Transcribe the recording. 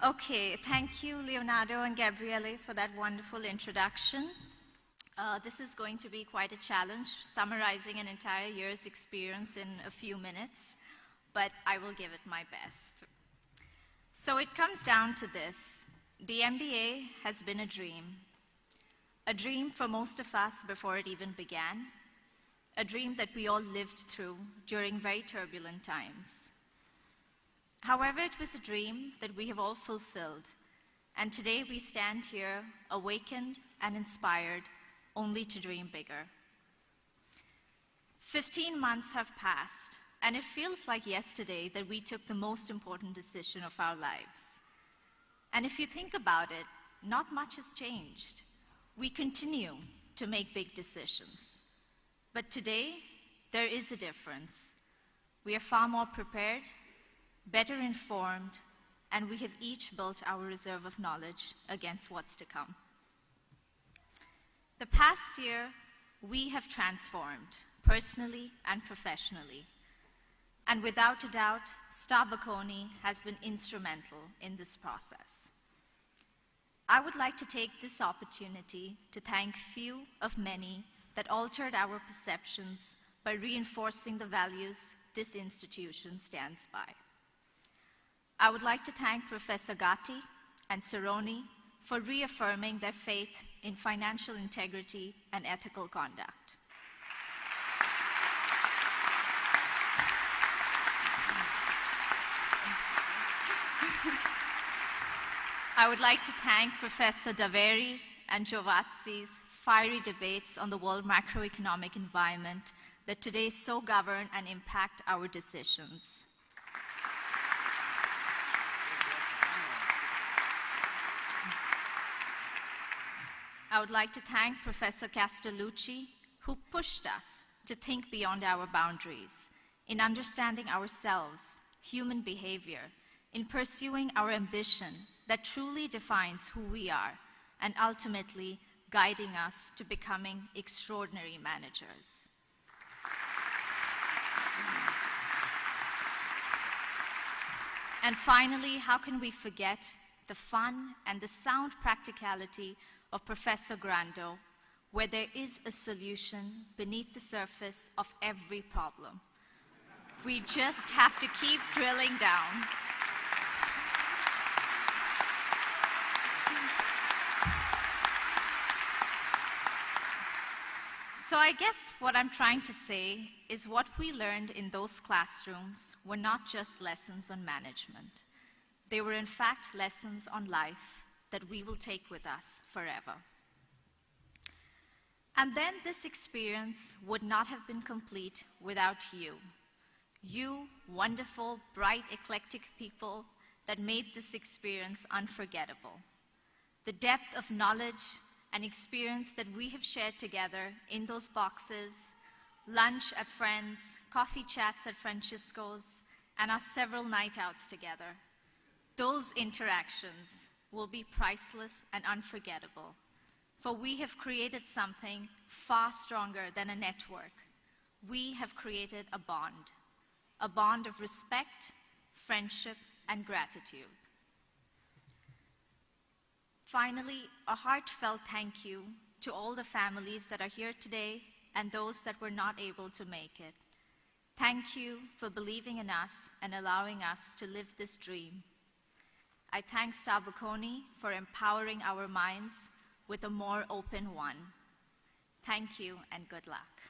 Okay, thank you, Leonardo and Gabriele, for that wonderful introduction. This is going to be quite a challenge, summarizing an entire year's experience in a few minutes, but I will give it my best. So it comes down to this. The MBA has been a dream for most of us before it even began, a dream that we all lived through during very turbulent times. However, it was a dream that we have all fulfilled, and today we stand here awakened and inspired only to dream bigger. 15 months have passed, and it feels like yesterday that we took the most important decision of our lives. And if you think about it, not much has changed. We continue to make big decisions. But today, there is a difference. We are far more prepared, better informed, and we have each built our reserve of knowledge against what's to come. The past year, we have transformed, personally and professionally. And without a doubt, Star Bocconi has been instrumental in this process. I would like to take this opportunity to thank few of many that altered our perceptions by reinforcing the values this institution stands by. I would like to thank Professor Gatti and Saroni for reaffirming their faith in financial integrity and ethical conduct. I would like to thank Professor Daveri and Giovazzi's fiery debates on the world macroeconomic environment that today so govern and impact our decisions. I would like to thank Professor Castellucci, who pushed us to think beyond our boundaries, in understanding ourselves, human behavior, in pursuing our ambition that truly defines who we are, and ultimately guiding us to becoming extraordinary managers. And finally, how can we forget the fun and the sound practicality of Professor Grando, where there is a solution beneath the surface of every problem. We just have to keep drilling down. So I guess what I'm trying to say is what we learned in those classrooms were not just lessons on management. They were in fact lessons on life that we will take with us forever. And then this experience would not have been complete without you. You wonderful, bright, eclectic people that made this experience unforgettable. The depth of knowledge and experience that we have shared together in those boxes, lunch at friends, coffee chats at Francisco's, and our several night outs together. Those interactions will be priceless and unforgettable, for we have created something far stronger than a network. We have created a bond of respect, friendship, and gratitude. Finally, a heartfelt thank you to all the families that are here today and those that were not able to make it. Thank you for believing in us and allowing us to live this dream. I thank Star Bocconi for empowering our minds with a more open one. Thank you and good luck.